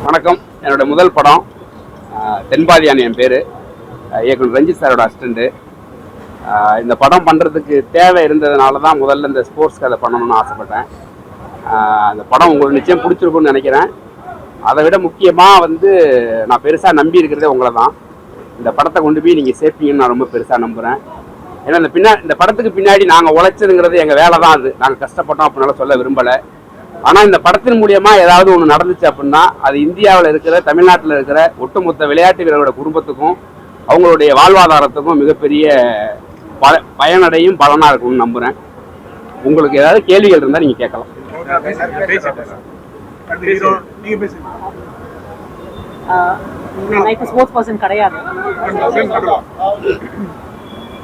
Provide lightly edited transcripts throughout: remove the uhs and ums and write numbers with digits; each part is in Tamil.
வணக்கம். என்னோட முதல் படம் தென்பாதியான். என் பேர் இயக்குனர் ரஞ்சித் சாரோட அசிஸ்டண்ட்டு. இந்த படம் பண்ணுறதுக்கு தேவை இருந்ததுனால தான் முதல்ல இந்த ஸ்போர்ட்ஸ் கதை பண்ணணும்னு ஆசைப்பட்டேன். அந்த படம் உங்களுக்கு நிச்சயம் பிடிச்சிருக்குன்னு நினைக்கிறேன். அதை விட முக்கியமாக நான் பெருசாக நம்பி இருக்கிறதே உங்களை தான். இந்த படத்தை கொண்டு போய் நீங்கள் சேர்ப்பீங்கன்னு நான் ரொம்ப பெருசாக நம்புகிறேன். ஏன்னா இந்த படத்துக்கு பின்னாடி நாங்கள் உழைச்சதுங்கிறது எங்கள் வேலை தான். அது நாங்கள் கஷ்டப்பட்டோம் அப்படின்னால சொல்ல விரும்பலை. ஆனால் இந்த படத்தின் மூலியமாக ஏதாவது ஒன்று நடந்துச்சு அப்படின்னா அது இந்தியாவில் இருக்கிற, தமிழ்நாட்டில் இருக்கிற ஒட்டுமொத்த விளையாட்டு வீரர்களோட குடும்பத்துக்கும் அவங்களுடைய வாழ்வாதாரத்துக்கும் மிகப்பெரிய பயனடையும் பலனாக இருக்கும்னு நம்புகிறேன். உங்களுக்கு ஏதாவது கேள்விகள் இருந்தால் நீங்கள் கேட்கலாம். ஸ்போர்ட்ஸ் பர்சன் கிடையாது,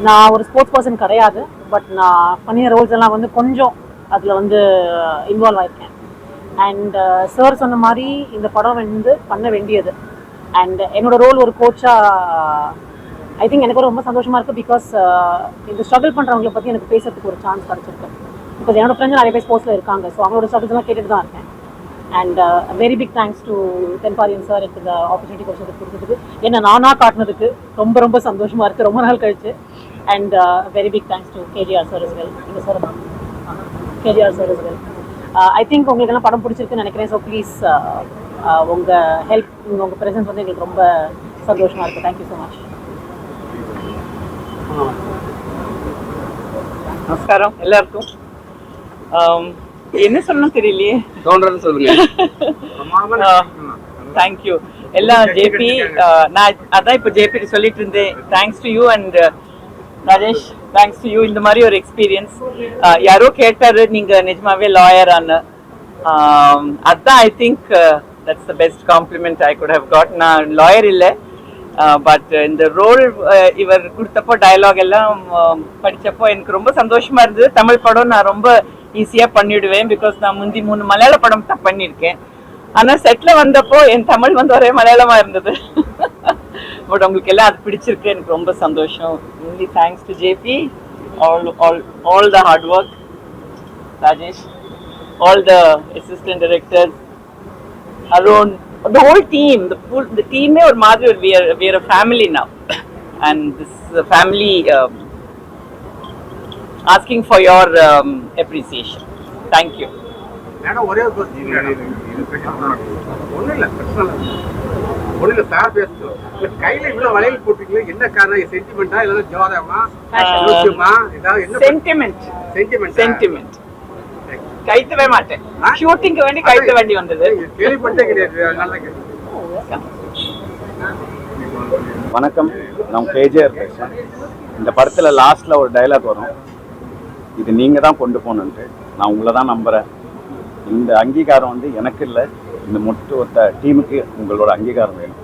நான் ஒரு ஸ்போர்ட்ஸ் பர்சன் கிடையாது. பட் நான் பண்ணிய ரோல்ஸ் எல்லாம் கொஞ்சம் அதில் இன்வால்வ் ஆயிருக்கேன். அண்ட் சார் சொன்ன மாதிரி இந்த படம் பண்ண வேண்டியது. அண்ட் என்னோட ரோல் ஒரு கோச்சாக ஐ திங்க் எனக்கு ரொம்ப சந்தோஷமாக இருக்குது. பிகாஸ் இந்த ஸ்ட்ரகிள் பண்ணுறவங்களை பற்றி எனக்கு பேசுறதுக்கு ஒரு சான்ஸ் கிடச்சிருக்கு. பிகாஸ் என்னோட ஃப்ரெண்ட்ஸ் நிறைய பேர் ஸ்போர்ட்ஸில் இருக்காங்க. ஸோ அவங்களோட ஸ்ட்ரகிள்ஸ் எல்லாம் கேட்டுட்டு தான் இருக்கேன். And very big thanks to Thenpathiyan sir எனக்கு இந்த ஆப்பர்ச்சுனிட்டி கொடுத்ததுக்கு, என்ன நானாக காட்டினதுக்கு ரொம்ப ரொம்ப சந்தோஷமாக இருக்குது ரொம்ப நாள் கழிச்சு. And very big thanks to KGR sir as well. நீங்கள் sir KGR sir as well. I think உங்களுக்கு எல்லாம் படம் பிடிச்சிருக்குன்னு நினைக்கிறேன். ஸோ ப்ளீஸ் உங்கள் ஹெல்ப், உங்கள் ப்ரெசன்ஸ் எங்களுக்கு ரொம்ப சந்தோஷமாக இருக்குது. Thank you so much. நமஸ்காரம் எல்லாருக்கும். என்ன சொல்லணும் தெரியலையே, தோன்றது சொல்லுங்க. தேங்க்யூ எல்லாம் ஜேபி. நான் அதான் இப்போ ஜேபி சொல்லிட்டு இருந்தேன். Thanks to you and Rajesh, thanks to you. இந்த மாதிரி ஒரு எக்ஸ்பீரியன்ஸ் யாரோ கேட்டாரு நீங்க நிஜமாவே லாயரான்னு. அதான் I think that's the best compliment I could have got. நான் லாயர் இல்லை, பட் இந்த ரோல் இவர் கொடுத்தப்போ டயலாக் எல்லாம் படித்தப்போ எனக்கு ரொம்ப சந்தோஷமா இருந்தது. தமிழ் படம் நான் ரொம்ப ஈஸியாக பண்ணிவிடுவேன். பிகாஸ் நான் முந்தி 3 மலையாள படம் தான் பண்ணியிருக்கேன். ஆனால் செட்டில் வந்தப்போ என் தமிழ் ஒரே மலையாளமாக இருந்தது. பட் உங்களுக்கு எல்லாம் அது பிடிச்சிருக்கு, எனக்கு ரொம்ப சந்தோஷம். only thanks to JP, all the hard work, Rajesh, all the assistant directors, Arun, the whole team, the team or Madhur, we are a family now. And this is a family asking for your appreciation. Thank you. Sentiment. கைத்தவே மாட்டேன், ஷூட்டிங்க்கு வேண்டி கைத்த வேண்டி வந்தது. வணக்கம், நான் கேஜிஆர் பேசுகிறேன். இந்த படத்தில் லாஸ்ட்டில் ஒரு டைலாக் வரும், இது நீங்கள் தான் கொண்டு போகணுன்ட்டு. நான் உங்களை தான் நம்புகிறேன். இந்த அங்கீகாரம் எனக்கு இல்லை, இந்த மொத்த டீமுக்கு உங்களோட அங்கீகாரம் வேணும்.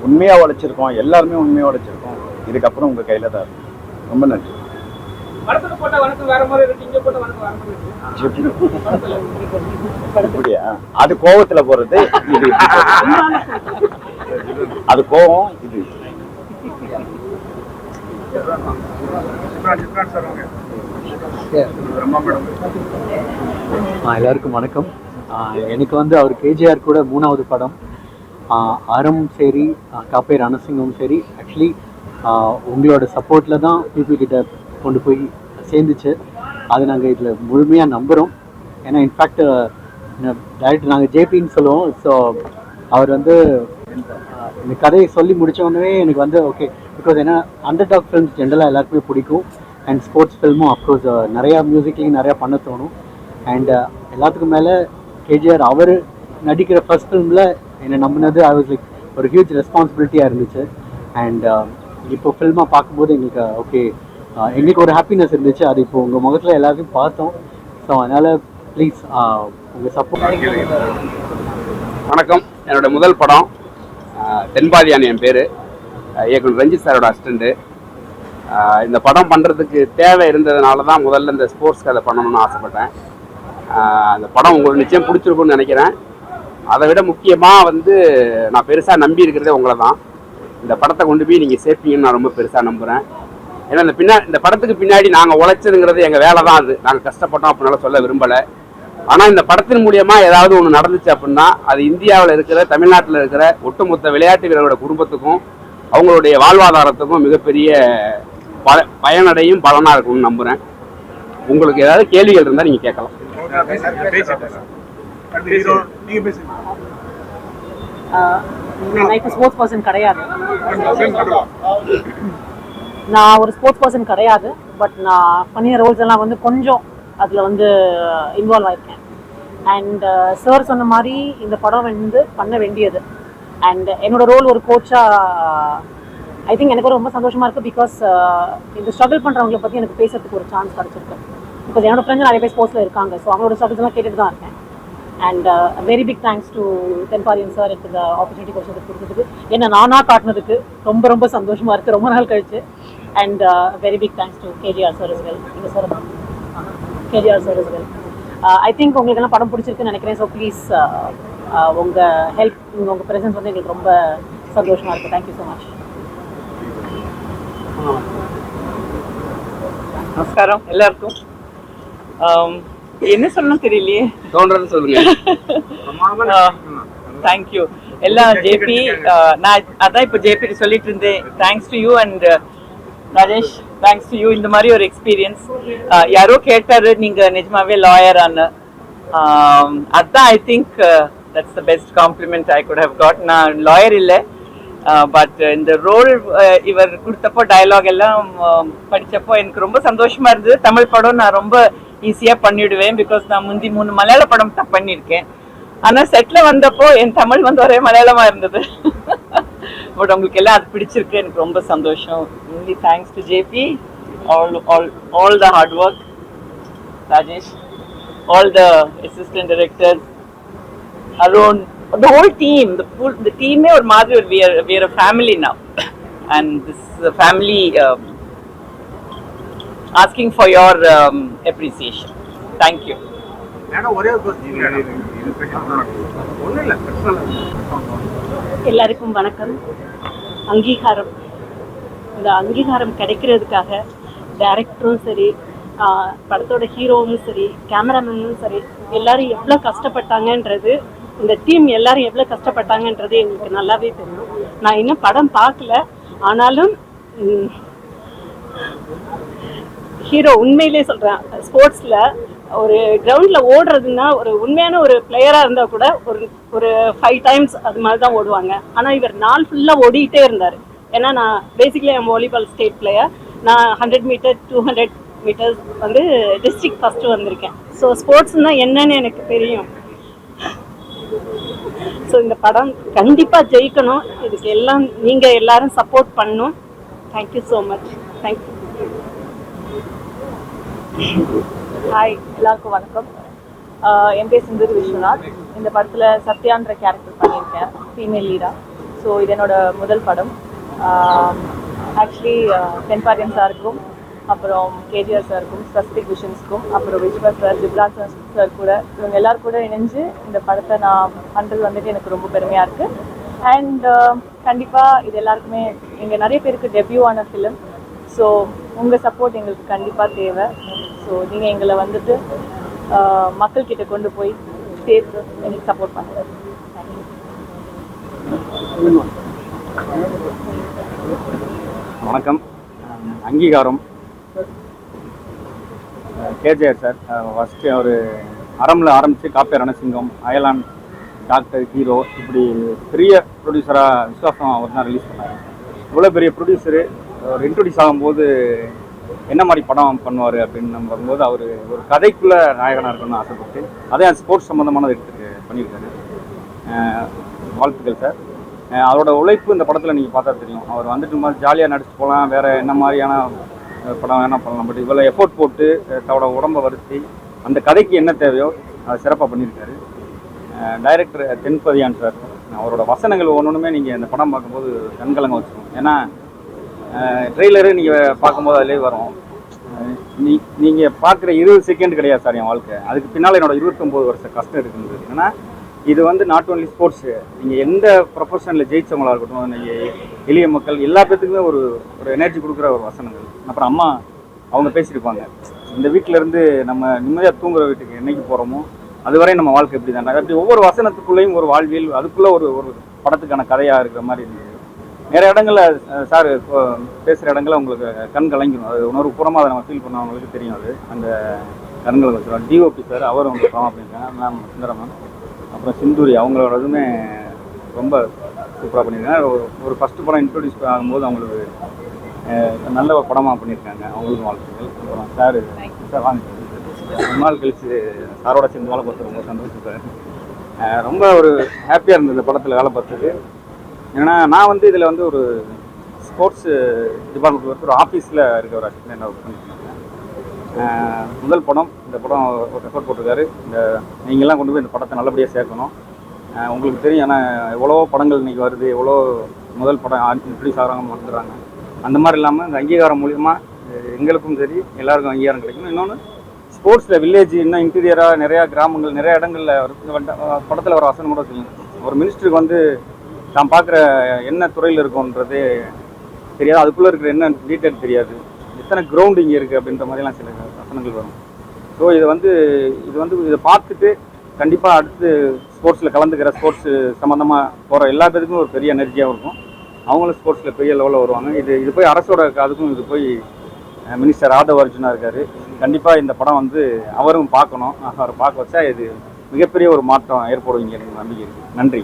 உண்மையாக உழைச்சிருக்கோம், எல்லாருமே உண்மையாக உழைச்சிருக்கோம். இதுக்கப்புறம் உங்கள் கையில் தான் இருக்கும். ரொம்ப நன்றி. அப்படியா? அது கோவத்தில் போகிறது, இது அது கோவம், இது எல்லாருக்கும் வணக்கம். எனக்கு அவர் கேஜிஆர் கூட 3வது படம். அறம் சரி, காப்பை ரணசிங்கம் சரி, ஆக்சுவலி உங்களோட சப்போர்ட்டில் தான் பீப்புள் கிட்ட கொண்டு போய் சேர்ந்துச்சு. அது நாங்கள் இதில் முழுமையாக நம்புகிறோம். ஏன்னா இன்ஃபேக்ட் டைரக்டர் நாங்கள் ஜேபின்னு சொல்லுவோம். ஸோ அவர் இந்த கதையை சொல்லி முடித்தோடனே எனக்கு ஓகே, பிகாஸ் ஏன்னா அண்டர்டாக் ஃபிலிம்ஸ் ஜென்ரலாக எல்லாருக்குமே பிடிக்கும். அண்ட் ஸ்போர்ட்ஸ் ஃபில்மும் அஃப்கோர்ஸ் நிறையா மியூசிக்லேயும் நிறையா பண்ண தோணும். அண்ட் எல்லாத்துக்கும் மேலே கேஜிஆர் அவர் நடிக்கிற ஃபர்ஸ்ட் ஃபிலிமில் என்னை நம்பினது ஐ வாஸ் லைக் ஒரு ஹியூஜ் ரெஸ்பான்சிபிலிட்டியாக இருந்துச்சு. அண்ட் இப்போ ஃபில்மாக பார்க்கும்போது எங்களுக்கு ஓகே, எங்களுக்கு ஒரு ஹாப்பினஸ் இருந்துச்சு. அது இப்போ உங்கள் முகத்தில் எல்லாத்தையும் பார்த்தோம். ஸோ அதனால் ப்ளீஸ் உங்கள் சப்போர்ட். வணக்கம். என்னோட முதல் படம் தென்பாதியான். என் பேர் இயக்குனர் ரஞ்சித் சாரோட அசிஸ்டண்ட்டு. இந்த படம் பண்ணுறதுக்கு தேவை இருந்ததுனால தான் முதல்ல இந்த ஸ்போர்ட்ஸ் கதை பண்ணணும்னு ஆசைப்பட்டேன். அந்த படம் உங்களுக்கு நிச்சயம் பிடிச்சிருக்குன்னு நினைக்கிறேன். அதை விட முக்கியமாக நான் பெருசாக நம்பி இருக்கிறதே உங்களை தான். இந்த படத்தை கொண்டு போய் நீங்கள் சேர்ப்பீங்கன்னு நான் ரொம்ப பெருசாக நம்புகிறேன். ஏன்னா இந்த படத்துக்கு பின்னாடி நாங்கள் உழைச்சதுங்கிறது எங்கள் வேலை தான். அது நாங்கள் கஷ்டப்பட்டோம் அப்படின்னால சொல்ல விரும்பலை. ஆனால் இந்த படத்தின் மூலியமா ஏதாவது ஒன்று நடந்துச்சு அப்படின்னா அது இந்தியாவில் இருக்கிற தமிழ்நாட்டில் இருக்கிற ஒட்டுமொத்த விளையாட்டு வீரர்களோட குடும்பத்துக்கும் அவங்களுடைய வாழ்வாதாரத்துக்கும் மிகப்பெரிய பயனடையும் பலனாக இருக்கும்னு நம்புகிறேன். உங்களுக்கு ஏதாவது கேள்விகள் இருந்தால் நீங்கள் கேட்கலாம். நான் இப்போ ஸ்போர்ட்ஸ் பர்சன் கிடையாது. நான் ஒரு ஸ்போர்ட்ஸ் பர்சன் கிடையாது. பட் நான் பண்ணிய ரோல்ஸ் எல்லாம் வந்து கொஞ்சம் அதில் வந்து இன்வால்வ் ஆயிருக்கேன். அண்ட் சார் சொன்ன மாதிரி இந்த படம் வந்து பண்ண வேண்டியது. அண்ட் என்னோட ரோல் ஒரு கோச்சாக ஐ திங்க் எனக்கு ரொம்ப சந்தோஷமாக இருக்குது. பிகாஸ் இந்த ஸ்ட்ரகிள் பண்ணுறவங்களை பற்றி எனக்கு பேசுறதுக்கு ஒரு சான்ஸ் கிடச்சிருக்கு. பிகாஸ் என்னோட ஃப்ரெண்ட்ஸ் நிறைய பேர் ஸ்போர்ட்ஸில் இருக்காங்க. ஸோ அவங்களோட ஸ்ட்ரகிள்ஸ் எல்லாம் கேட்டுட்டு தான் இருக்கேன். And very big thanks to Thenpariyan sir எனக்கு இந்த ஆப்பர்ச்சுனிட்டி கொடுத்ததுக்கு, என்ன நானாக காட்டினதுக்கு ரொம்ப ரொம்ப சந்தோஷமாக இருக்குது ரொம்ப நாள் கழிச்சு. And very big thanks to KGR sir is well. நீங்கள் sir KGR sir is well. I think உங்களுக்கு எல்லாம் படம் பிடிச்சிருக்குன்னு நினைக்கிறேன். ஸோ ப்ளீஸ் உங்கள் ஹெல்ப், உங்கள் ப்ரெசன்ஸ் வந்து எங்களுக்கு ரொம்ப சந்தோஷமாக இருக்குது. Thank you so much. நமஸ்காரம் எல்லாருக்கும். என்ன சொல்லணும் தெரியலையே, தோன்றது சொல்லுங்க. தேங்க்யூ எல்லாம் ஜேபி. நான் அதான் இப்போ ஜேபி சொல்லிட்டு இருந்தேன். Thanks to you and Rajesh, thanks to you. இந்த மாதிரி ஒரு எக்ஸ்பீரியன்ஸ் யாரோ கேட்டாரு நீங்க நிஜமாவே லாயரான்னு. அதான் I think that's the best compliment I could have got. நான் லாயர் இல்லை, பட் இந்த ரோல் இவர் கொடுத்தப்போ டயலாக் எல்லாம் படித்தப்போ எனக்கு ரொம்ப சந்தோஷமா இருந்தது. தமிழ் படம் நான் ரொம்ப ஈஸியாக பண்ணிவிடுவேன். பிகாஸ் நான் முந்தி 3 மலையாள படம் தான் பண்ணியிருக்கேன். ஆனால் செட்டில் வந்தப்போ என் தமிழ் வந்து ஒரே மலையாளமாக இருந்தது. பட் உங்களுக்கு எல்லாம் அது பிடிச்சிருக்கு, எனக்கு ரொம்ப சந்தோஷம். Only thanks to JP, all the hard work, Rajesh, all the assistant directors, Arun, the whole team, the team or Madhur, we are a family now, and this is a family asking for your appreciation. Thank you. எல்லாருக்கும் வணக்கம். அங்கீகாரம், இந்த அங்கீகாரம் கிடைக்கிறதுக்காக டைரக்டரும் சரி, படத்தோட ஹீரோவும் சரி, கேமராமேனும் சரி, எல்லாரும் எவ்வளோ கஷ்டப்பட்டாங்கன்றது, இந்த டீம் எல்லாரும் எவ்வளோ கஷ்டப்பட்டாங்கன்றது எங்களுக்கு நல்லாவே தெரியும். நான் இன்னும் படம் பார்க்கல, ஆனாலும் ஹீரோ உண்மையிலே சொல்கிறேன், ஸ்போர்ட்ஸில் ஒரு கிரவுண்டில் ஓடுறதுன்னா ஒரு உண்மையான ஒரு பிளேயராக இருந்தால் கூட ஒரு 5 டைம்ஸ் அது மாதிரி தான் ஓடுவாங்க. ஆனால் இவர் நாள் ஃபுல்லாக ஓடிக்கிட்டே இருந்தார். ஏன்னா நான் பேசிக்கலி என் வாலிபால் ஸ்டேட் பிளேயர். நான் 100 மீட்டர் 200 மீட்டர்ஸ் வந்து டிஸ்ட்ரிக்ட் ஃபஸ்ட்டு வந்திருக்கேன். ஸோ ஸ்போர்ட்ஸ்னால் என்னன்னு எனக்கு தெரியும். ஸோ இந்த படம் கண்டிப்பாக ஜெயிக்கணும். இதுக்கு எல்லாம் நீங்கள் எல்லாரும் சப்போர்ட் பண்ணணும். Thank you so much. Thank you. Hi, எல்லாருக்கும் வணக்கம். என் பேர் சுந்தரி விஸ்வநாத். இந்த படத்தில் சத்யான்ற கேரக்டர் பண்ணியிருக்கேன், ஃபீமேல் லீடாக. ஸோ இது என்னோட முதல் படம். ஆக்சுவலி தென்பாரியன் சாருக்கும், அப்புறம் கேஜிஆர் சாருக்கும், ஸ்பெசிபிக் விஷன்ஸ்க்கும், அப்புறம் விஸ்வா சார், ஜிப்ரான் சார் கூட, இவங்க எல்லோரும் கூட இணைஞ்சு இந்த படத்தை நான் பண்ணுறது வந்துட்டு எனக்கு ரொம்ப பெருமையாக இருக்குது. அண்ட் கண்டிப்பாக இது எல்லாருக்குமே, இங்கே நிறைய பேருக்கு டெபியூ ஆன ஃபிலிம். ஸோ உங்கள் சப்போர்ட் எங்களுக்கு கண்டிப்பாக தேவை. ஸோ நீங்கள் எங்களை வந்துட்டு மக்கள்கிட்ட கொண்டு போய் சேர்த்து எங்களுக்கு சப்போர்ட் பண்ணுங்கள். வணக்கம். அங்கீகாரம் கேஜிஆர் சார் ஃபஸ்ட்டு அவர் அறமில் ஆரம்பித்து காப்பே ரணசிங்கம், அயலான், டாக்டர், ஹீரோ, இப்படி பெரிய ப்ரொடியூசராக விஸ்வாசம் அவர் தான் ரிலீஸ் பண்ணார். இவ்வளோ பெரிய ப்ரொடியூசரு ஒரு இன்ட்ரொடியூஸ் ஆகும்போது என்ன மாதிரி படம் பண்ணுவார் அப்படின்னு நம்ம வரும்போது அவர் ஒரு கதைக்குள்ளே நாயகனாக இருக்கணும்னு ஆசைப்பட்டு அதே ஸ்போர்ட்ஸ் சம்மந்தமானது எடுத்து பண்ணியிருக்காரு. வாழ்த்துக்கள் சார். அவரோட உழைப்பு இந்த படத்தில் நீங்கள் பார்த்தா தெரியும். அவர் வந்துட்டு மாதிரி ஜாலியாக நடிச்சு போகலாம், வேறு என்ன மாதிரியான படம் வேணால் பண்ணலாம். பட் இவ்வளோ எஃபோர்ட் போட்டு தன்னோட உடம்பை வருத்தி அந்த கதைக்கு என்ன தேவையோ அதை சிறப்பாக பண்ணியிருக்காரு. டைரக்டர் தென்பாரியன் சார், அவரோட வசனங்கள் ஒவ்வொன்றுமே நீங்கள் இந்த படம் பார்க்கும்போது கண்கலங்க வச்சுக்கணும். ஏன்னா ட்ரெய்லரு நீங்கள் பார்க்கும்போது அதிலே வரும். நீங்கள் பார்க்குற 20 செகண்ட் கிடையாது சார் என் வாழ்க்கை, அதுக்கு பின்னால் என்னோட 29 வருஷ கஷ்டம் இருக்குன்றது. ஏன்னா இது வந்து நாட் ஓன்லி ஸ்போர்ட்ஸு, நீங்கள் எந்த ப்ரொஃபஷனில் ஜெயிச்சவங்களாக இருக்கட்டும், நீங்கள் எளிய மக்கள் எல்லா பேத்துக்குமே ஒரு எனர்ஜி கொடுக்குற ஒரு வசனங்கள். அப்புறம் அம்மா அவங்க பேசியிருப்பாங்க, இந்த வீட்டிலேருந்து நம்ம நிம்மதியாக தூங்குற வீட்டுக்கு என்றைக்கு போகிறோமோ அதுவரை நம்ம வாழ்க்கை இப்படி தான். அப்படி ஒவ்வொரு வசனத்துக்குள்ளேயும் ஒரு வாழ்வியல், அதுக்குள்ளே ஒரு ஒரு படத்துக்கான கதையாக இருக்கிற மாதிரி இருந்தது. நிறைய இடங்கள்ல சார் பேசுகிற இடங்கள்ல உங்களுக்கு கண் கலங்கிடும். அது உணர்வுபூர்வமாக அதை நம்ம ஃபீல் பண்ணவங்களுக்கு தெரியும். அது அந்த கண்களை வச்சுருவோம். டிஓபி சார் அவரும் வந்து படம் பண்ணியிருக்காங்க. மேம் சுந்தரம் மேம், அப்புறம் சிந்தூரி அவங்களோட இதுவுமே ரொம்ப சூப்பராக பண்ணியிருக்காங்க. ஒரு ஃபஸ்ட்டு படம் இன்ட்ரோடியூஸ் ஆகும்போது அவங்களுக்கு நல்ல ஒரு படமாக பண்ணியிருக்காங்க. அவங்களுக்கும் வாழ்த்துக்கள். அப்புறம் சார் வாங்க ரொம்ப நாள் கழிச்சு சாரோட சேர்ந்து வேலை பார்த்தது ரொம்ப சந்தோஷம் சார். ரொம்ப ஒரு ஹாப்பியாக இருந்தது இந்த படத்தில் வேலை பார்த்தது. ஏன்னா நான் வந்து இதில் வந்து ஒரு ஸ்போர்ட்ஸ் டிபார்ட்மெண்ட் வந்து ஒரு ஆஃபீஸில் இருக்க ஒரு அசிஸ்டன்ட் ஒர்க் பண்ணியிருக்காங்க. முதல் படம், இந்த படம் ஒரு எஃபர்ட் போட்டிருக்காரு. நீங்கள்லாம் கொண்டு போய் இந்த படத்தை நல்லபடியாக சேர்க்கணும். உங்களுக்கு தெரியும், ஏன்னா எவ்வளோ படங்கள் இன்றைக்கி வருது, எவ்வளோ முதல் படம் இன்ட்ரடியூஸ் ஆகிறாங்க வந்துடுறாங்க. அந்த மாதிரி இல்லாமல் இந்த அங்கீகாரம் மூலிமா எங்களுக்கும் சரி எல்லாருக்கும் அங்கீகாரம் கிடைக்கணும். இன்னொன்று ஸ்போர்ட்ஸில் வில்லேஜ் இன்னும் இன்டீரியராக நிறையா கிராமங்கள் நிறையா இடங்களில் படத்தில் வர வசனம் கூட தெரியும். ஒரு மினிஸ்டருக்கு வந்து தான் பார்க்குற என்ன துறையில் இருக்கோன்றது தெரியாது, அதுக்குள்ளே இருக்கிற என்ன டீட்டெயில் தெரியாது, எத்தனை கிரவுண்ட் இங்கே இருக்குது அப்படின்ற மாதிரிலாம் சில வசனங்கள் வரும். ஸோ இதை பார்த்துட்டு கண்டிப்பாக அடுத்து ஸ்போர்ட்ஸில் கலந்துக்கிற ஸ்போர்ட்ஸ் சம்மந்தமாக போகிற எல்லா பேருக்கும் ஒரு பெரிய எனர்ஜியாக இருக்கும். அவங்களும் ஸ்போர்ட்ஸில் பெரிய லெவலில் வருவாங்க. இது போய் அரசோட அதுக்கும் இது போய் மினிஸ்டர் ஆதவ் அர்ஜுனா இருக்கார். கண்டிப்பாக இந்த படம் வந்து அவரும் பார்க்கணும். அவரை பார்க்க வச்சா இது மிகப்பெரிய ஒரு மாற்றம் ஏற்படும் இங்கே எனக்கு நம்பிக்கை இருக்குது. நன்றி.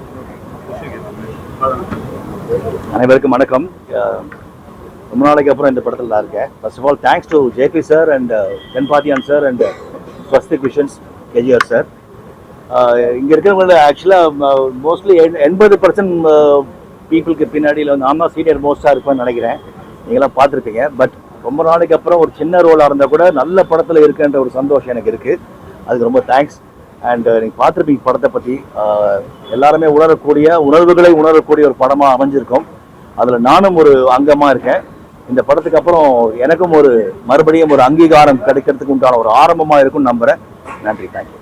அனைவருக்கும் வணக்கம். ரொம்ப நாளைக்கு அப்புறம் இந்த படத்தில் தான் இருக்கேன். First of all thanks to JP sir and Thenpathiyan sir and Swastik Visions KGR sir. இங்கே இருக்கிறவங்கள ஆக்சுவலாக மோஸ்ட்லி 80% பீப்புளுக்கு பின்னாடியில் வந்து நான் தான் சீனியர் மோஸ்ட்டாக இருப்பேன்னு நினைக்கிறேன். நீங்களாம் பார்த்துருப்பீங்க. பட் ரொம்ப நாளைக்கு அப்புறம் ஒரு சின்ன ரோலாக இருந்தால் கூட நல்ல படத்தில் இருக்குன்ற ஒரு சந்தோஷம் எனக்கு இருக்குது. அதுக்கு ரொம்ப தேங்க்ஸ். அண்ட் நீங்கள் பார்த்துருப்பீங்க படத்தை பற்றி. எல்லாருமே உணர்வுகளை உணரக்கூடிய ஒரு படமாக அமைஞ்சிருக்கும். அதில் நானும் ஒரு அங்கமாக இருக்கேன். இந்த படத்துக்கு அப்புறம் எனக்கும் மறுபடியும் ஒரு அங்கீகாரம் கிடைக்கிறதுக்கு உண்டான ஒரு ஆரம்பமாக இருக்கும்னு நம்புகிறேன். நன்றி. தேங்க்யூ.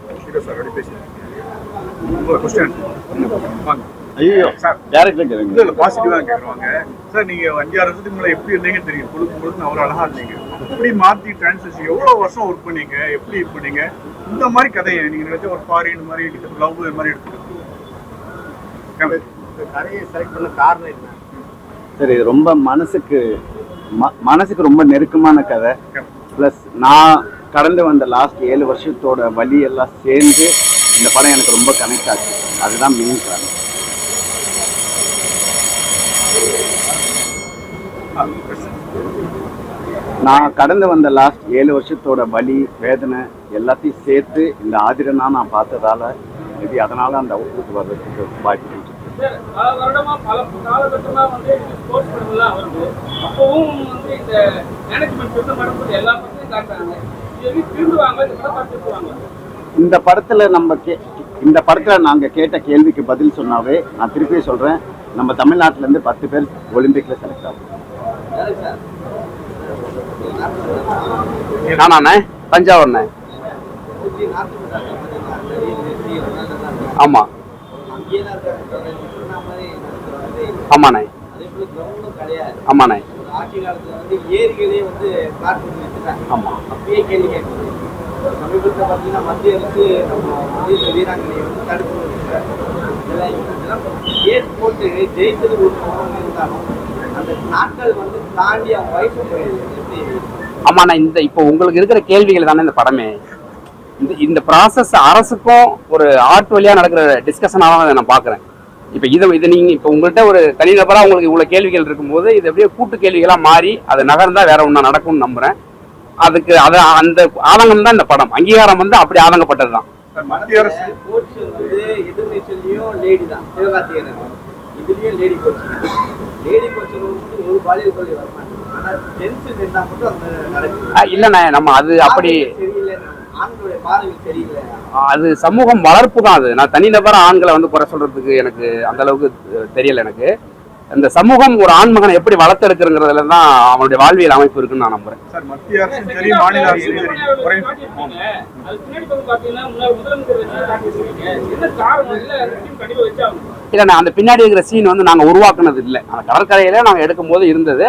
ஐயோ சார் டேரக்டர் பாசிட்டிவாக கேட்குறாங்க. சார் நீங்கள் 5-6 வருஷத்துக்கு முன்னாடி எப்படி இருந்தீங்கன்னு தெரியும். முழுக்க அவ்வளோ அழகாக இருந்தீங்க. அப்படி மாற்றி டிரான்ஸ்லேஷன் எவ்வளோ வருஷம் ஒர்க் பண்ணீங்க, எப்படி இது பண்ணீங்க? இந்த மாதிரி கதையை நீங்கள் நினைச்ச ஒரு ஃபாரின் மாதிரி லவ் இது மாதிரி எடுத்துக்கணும். கதையை செலக்ட் பண்ண காரணம் என்ன? சரி, இது ரொம்ப மனசுக்கு ரொம்ப நெருக்கமான கதை. ப்ளஸ் நான் கடந்து வந்த லாஸ்ட் 7 வருஷத்தோட வலி எல்லாம் சேர்ந்து இந்த படம் எனக்கு ரொம்ப கனெக்ட் ஆச்சு. அதுதான் மெயின் காரணம். நான் கடந்து வந்த லாஸ்ட் 7 வருஷத்தோட வலி வேதனை எல்லாத்தையும் சேர்த்து இந்த ஆதிரனா நான் பார்த்ததால மேபி அதனால அந்த அவுட்புட் வர்றதுக்கு வாய்ப்பு. பல வருடமா பல காலகட்டமா வந்து ஸ்போர்ட்ஸ் படம்லாம் வருது. அப்பவும் வந்து இந்த மேனேஜ்மெண்ட் வந்து வரும்போது எல்லா படத்தையும் காட்டுறாங்க. இது திருந்துவாங்க, இந்த படம் பார்த்துருவாங்க. இந்த படத்தில் நாங்கள் கேட்ட கேள்விக்கு பதில் சொன்னாவே நான் திருப்பி சொல்கிறேன், நம்ம தமிழ்நாட்டிலேருந்து 10 பேர் ஒலிம்பிக்கில் செலக்ட் ஆகும். நானே தஞ்சாவூர்ண்ணே. ஆமாம் ஆமாண்ணே ஆமாண்ணே ஆமாம். சமீபத்தில் பார்த்தீங்கன்னா மத்திய அரசு நம்ம வீராங்கனையை வந்து தடுப்பு ஏர் போட்டு ஜெயித்தது ஒரு பக்கம் இருந்தாலும் அந்த நாட்கள் வந்து தாண்டி அவங்க வயசு போயிடுது. ஆமாண்ணா, இப்போ உங்களுக்கு இருக்கிற கேள்விகள் தானே இந்த படமே. இந்த ப்ராசஸ் அரசுக்கும் ஒரு ஆர்ட் வழியாக நடக்கிற டிஸ்கஷனாக தான் நான் பார்க்குறேன். இப்போ இதை நீங்கள் இப்போ உங்கள்கிட்ட ஒரு தனிநபராக உங்களுக்கு இவ்வளோ கேள்விகள் இருக்கும்போது இது எப்படியே கூட்டு கேள்விகளாக மாறி அது நகர்ந்தா வேற ஒன்றா நடக்கும்னு நம்புகிறேன். அதுக்கு அந்த ஆதங்கம் தான் இந்த படம். அங்கீகாரம் வந்து அப்படி ஆதங்கப்பட்டது தான். மத்திய அரசு கோச் வந்து எதிர்நீச்சல்லையும் லேடி தான், சிவகார்த்திகேயன் இதுலேயும் லேடி கோச். லேடி கோச் வந்து ஒரு பாலியல் கொலை வரமாட்டேன். ஆனால் ஜென்ஸ் இருந்தால் மட்டும் அந்த நடக்குது. இல்லைண்ணே, நம்ம அது அப்படி சரியில்லை, ஆண்களுடைய பார்வைகள் சரியில்லை. அது சமூகம் வளர்ப்பு தான். அது நான் தனிநபராக ஆண்களை வந்து குறை சொல்றதுக்கு எனக்கு அந்த அளவுக்கு தெரியல எனக்கு. இந்த சமூகம் ஒரு ஆண்மகனை எப்படி வளர்த்தெடுக்கிறதுல தான் அவனுடைய வாழ்வியல் அமைப்பு இருக்குன்னு நான் நம்புறேன். சார் மத்திய அரசும் சரி மாநில அரசும் சரி இல்ல நான் அந்த பின்னாடி இருக்கிற சீன் வந்து நாங்க உருவாக்குனது இல்லை. அந்த கடற்கரையில நாங்க எடுக்கும் போது இருந்தது.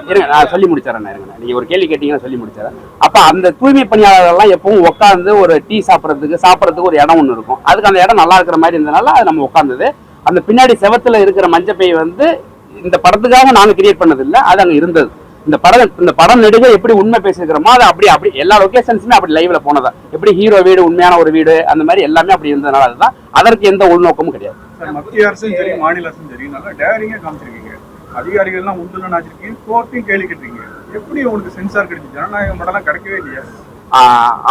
இருங்க நான் சொல்லி முடிச்சிடறேன். இருங்க நீங்க ஒரு கேள்வி கேட்டீங்கன்னா சொல்லி முடிச்சிடறேன். அப்ப அந்த தூய்மை பணியாளர்கள்லாம் எப்பவும் உட்காந்து ஒரு டீ சாப்பிட்றதுக்கு ஒரு இடம் ஒன்று இருக்கும். அதுக்கு அந்த இடம் நல்லா இருக்கிற மாதிரி இருந்ததுனால அது நம்ம உட்காந்தது. அந்த பின்னாடி செவத்துல இருக்கிற மஞ்சப்பை வந்து இந்த படத்துக்காக நாங்க கிரியேட் பண்ணது இல்லை, அது அங்க இருந்தது. இந்த படம் நெடுக எப்படி உண்மை பேசிக்கிறோமோ அது அப்படி எல்லா லொகேஷன்ஸுமே அப்படி லைவ்ல போனதா, எப்படி ஹீரோ வீடு உண்மையான ஒரு வீடு அந்த மாதிரி எல்லாமே அப்படி இருந்ததுனால அதுதான், அதற்கு எந்த உள்நோக்கமும் கிடையாது. மத்திய அரசும் சரி மாநில அரசும் சரி நல்லா டேரிங்கா காமிச்சிருக்கீங்க. அதிகாரிகள்லாம் உண்டுன்னு ஆச்சிருக்கீங்க, கோர்ட்டையும் கேள்வி கேட்டிருக்கீங்க. எப்படி உங்களுக்கு சென்சார் கிடைச்சு? ஜனநாயகம் படம்லாம் கிடைக்கவே இல்லையா?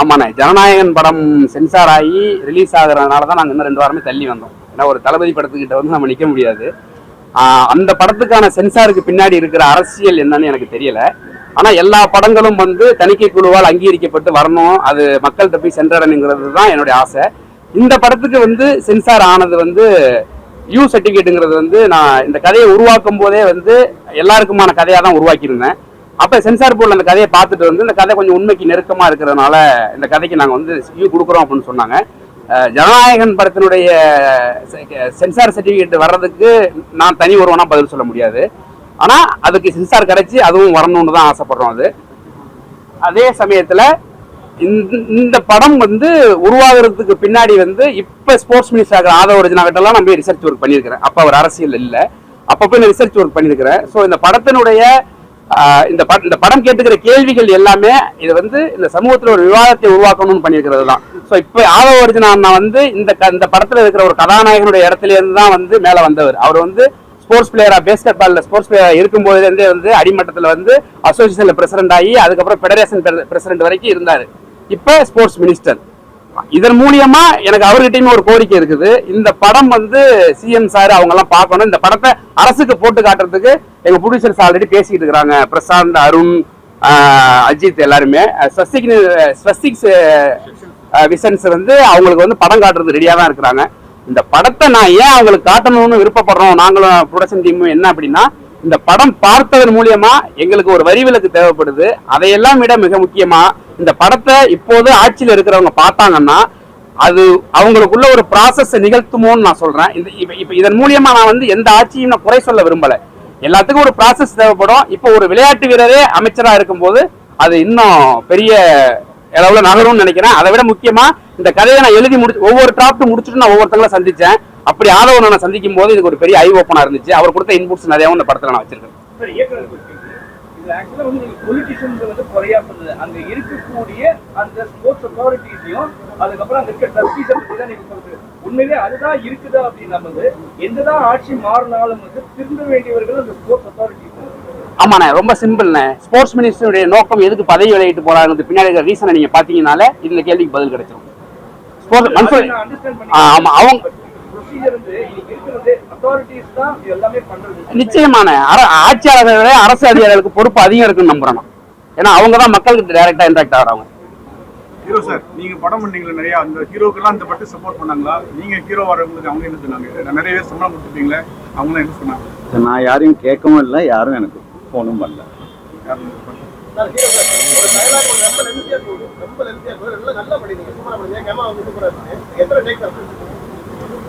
ஆமாண்ணே, ஜனநாயகன் படம் சென்சார் ஆகி ரிலீஸ் ஆகுறதுனால தான் நாங்கள் இன்னும் 2 வாரமே தள்ளி வந்தோம். ஏன்னா ஒரு தளபதி படத்துக்கிட்ட வந்து நம்ம நிற்க முடியாது. அந்த படத்துக்கான சென்சாருக்கு பின்னாடி இருக்கிற அரசியல் என்னன்னு எனக்கு தெரியல. ஆனால் எல்லா படங்களும் வந்து தணிக்கை குழுவால் அங்கீகரிக்கப்பட்டு வரணும், அது மக்கள்கிட்ட போய் சென்றடைங்கிறது தான் என்னுடைய ஆசை. இந்த படத்துக்கு வந்து சென்சார் ஆனது வந்து யூ சர்டிஃபிகேட்டுங்கிறது வந்து நான் இந்த கதையை உருவாக்கும் போதே வந்து எல்லாருக்குமான கதையாக தான் உருவாக்கியிருந்தேன். அப்போ சென்சார் போர்டில் அந்த கதையை பார்த்துட்டு வந்து இந்த கதை கொஞ்சம் உண்மைக்கு நெருக்கமாக இருக்கிறதுனால இந்த கதைக்கு நாங்கள் வந்து யூ கொடுக்குறோம் அப்படின்னு சொன்னாங்க. ஜனநாயகன் படத்தினுடைய சென்சார் சர்டிஃபிகேட் வர்றதுக்கு நான் தனி ஒருவனா பதில் சொல்ல முடியாது. ஆனால் அதுக்கு சென்சார் கிடைச்சி அதுவும் வரணும்னு தான் ஆசைப்படுறோம். அதே சமயத்தில் இந்த படம் வந்து உருவாகிறதுக்கு பின்னாடி வந்து இப்போ ஸ்போர்ட்ஸ் மினிஸ்டர் ஆதவ கிட்டலாம் நான் போய் ரிசர்ச் ஒர்க் பண்ணியிருக்கிறேன். அப்போ அவர் அரசியல் இல்லை, அப்போ போய் நான் ரிசர்ச் ஒர்க் பண்ணியிருக்கிறேன். ஸோ இந்த படத்தினுடைய இந்த படம் கேட்டுக்கிற கேள்விகள் எல்லாமே இது வந்து இந்த சமூகத்தில் ஒரு விவாதத்தை உருவாக்கணும்னு பண்ணியிருக்கிறது தான். ஸோ இப்போ ஆதவ வந்து இந்த படத்தில் இருக்கிற ஒரு கதாநாயகனுடைய இடத்துல இருந்து தான் வந்து மேலே வந்தவர். அவர் வந்து ஸ்போர்ட்ஸ் பிளேயரா, பேஸ்கெட் பால்ல ஸ்போர்ட்ஸ் பிளேயரா இருக்கும்போதுலேருந்தே வந்து அடிமட்டத்தில் வந்து அசோசியேஷன்ல பிரசிடென்ட் ஆகி அதுக்கப்புறம் ஃபெடரேஷன் பிரசிடென்ட் வரைக்கும் இருந்தார். இப்போ ஸ்போர்ட்ஸ் மினிஸ்டர். இதன் மூலியமா எனக்கு அவர்கிட்டயுமே ஒரு கோரிக்கை இருக்குது. இந்த படம் வந்து சிஎம் சார் அவங்க எல்லாம் பார்க்கணும். இந்த படத்தை அரசுக்கு போட்டு காட்டுறதுக்கு எங்க ப்ரொடியூசர்ஸ் ஆல்ரெடி பேசிக்கிட்டு இருக்கிறாங்க. பிரசாந்த், அருண், அஜித் எல்லாருமே. ஸ்வஸ்திக்ஸ் விசன்ஸ் வந்து அவங்களுக்கு வந்து படம் காட்டுறது ரெடியா தான் இருக்கிறாங்க. இந்த படத்தை நான் ஏன் அவங்களுக்கு காட்டணும்னு விருப்பப்படுறோம் நாங்களும் ப்ரொடக்ஷன் டீமும் என்ன அப்படின்னா, இந்த படம் பார்த்ததன் மூலியமா எங்களுக்கு ஒரு வரி விலக்கு தேவைப்படுது. அதையெல்லாம் விட மிக முக்கியமா இந்த படத்தை இப்போது ஆட்சியில் இருக்கிறவங்க பார்த்தாங்கன்னா அது அவங்களுக்குள்ள ஒரு ப்ராசஸ் நிகழ்த்துமோன்னு நான் சொல்றேன். இப்ப இதன் மூலியமா நான் வந்து எந்த ஆட்சியும் நான் குறை சொல்ல விரும்பல. எல்லாத்துக்கும் ஒரு ப்ராசஸ் தேவைப்படும். இப்போ ஒரு விளையாட்டு வீரரே அமைச்சரா இருக்கும்போது அது இன்னும் பெரிய அளவுல நகரும்னு நினைக்கிறேன். அதை விட முக்கியமா இந்த கதையை நான் எழுதி ஒவ்வொரு டிராப்ட் முடிச்சுட்டு நான் ஒவ்வொருத்தங்கள சந்திச்சேன். அப்படி ஆதவனை நான் சந்திக்கும் போது இதுக்கு ஒரு பெரிய ஐ ஓப்பனா இருந்துச்சு. அவர் கொடுத்த இன்புட்ஸ் நிறையாவும் இந்த படத்துல நான் வச்சிருக்கேன். ஆக்சுவலா வந்து பொலிட்டிஷியன்ஸ் வந்து குறையா பண்ணுது. அங்க இருக்கக்கூடிய அந்த ஸ்போர்ட்ஸ் அத்தாரிட்டிஸையும் அதுக்கப்புறம் அங்க இருக்க ட்ரஸ்டீஸை பத்தி தான் நீங்க சொல்றது. உண்மையிலே அதுதான் இருக்குதா அப்படின்னா வந்து எந்ததான் ஆட்சி மாறினாலும் வந்து திரும்ப வேண்டியவர்கள் அந்த ஸ்போர்ட்ஸ் அத்தாரிட்டிஸ். ஆமாண்ணே, ரொம்ப சிம்பிள்ண்ணே. ஸ்போர்ட்ஸ் மினிஸ்டருடைய நோக்கம் எதுக்கு பதவி விலகிட்டு போறாங்க பின்னாடி இருக்கிற ரீசனை நீங்க பாத்தீங்கன்னாலே இந்த கேள்விக்கு பதில் கிடைச்சிடும். நிச்சயமான ஆட்சியாளர்கள் அரசு அதிகாரிகளுக்கு பொறுப்பு அதிகம் இருக்குன்னு நம்புறேன். ஏன்னா அவங்க தான் மக்களுக்கு டைரக்டா இன்டராக்ட் ஆகிறாங்க. ஹீரோ சார், நீங்க படம் பண்ணீங்களா நிறைய, அந்த ஹீரோக்கெல்லாம் இந்த பட்டு சப்போர்ட் பண்ணாங்களா? நீங்க ஹீரோ வரவங்களுக்கு அவங்க என்ன சொன்னாங்க? நிறைய பேர் சம்பளம் கொடுத்துருப்பீங்களே, அவங்களாம் என்ன சொன்னாங்க? நான் யாரையும் கேட்கவும் இல்லை, யாரும் எனக்கு ஃபோனும் பண்ணல.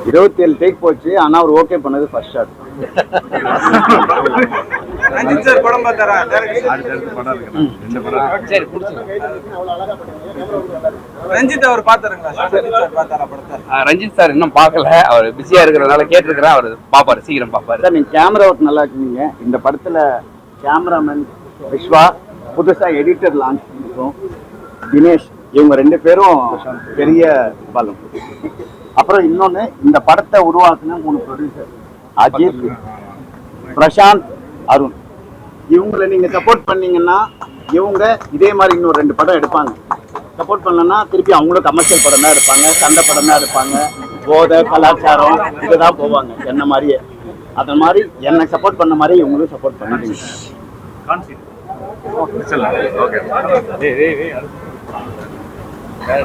27 டேக் போச்சு. ஆனா அவர் ஓகே பண்ணது ஃபர்ஸ்ட் ஷாட். ரஞ்சித் சார் படம் பார்த்தாரா? ரஞ்சித் அவர் பார்த்தாருங்களா? ரஞ்சித் சார் இன்னும் பார்க்கல, அவர் பிஸியா இருக்கிறதுனால கேட்டிருக்கிறேன். அவர் பாப்பாரு, சீக்கிரம் பாப்பாரு. சார் நீங்க கேமரா ஒர்க் நல்லா இருக்கீங்க. இந்த படத்துல கேமராமேன் விஸ்வா, புதுசா எடிட்டர் லான்ச் பண்ணிருக்கோம் தினேஷ், இவங்க 2 பேரும் பெரிய பலம். அப்புறம் இன்னொன்னு, இந்த படத்தை உருவாக்குன 3 ப்ரொடியூசர் அஜித், பிரசாந்த், அருண். இவங்களை நீங்க சப்போர்ட் பண்ணீங்கன்னா இவங்க இதே மாதிரி இன்னும் 2 படம் எடுப்பாங்க. சப்போர்ட் பண்ணலன்னா திருப்பி அவங்களும் கமர்ஷியல் படம் தான் எடுப்பாங்க, சண்டை படம் தான் எடுப்பாங்க, போதை கலாச்சாரம் இதுதான் போவாங்க என்ன மாதிரியே. அந்த மாதிரி என்னை சப்போர்ட் பண்ண மாதிரி இவங்களும் சப்போர்ட் பண்ணிடுங்க.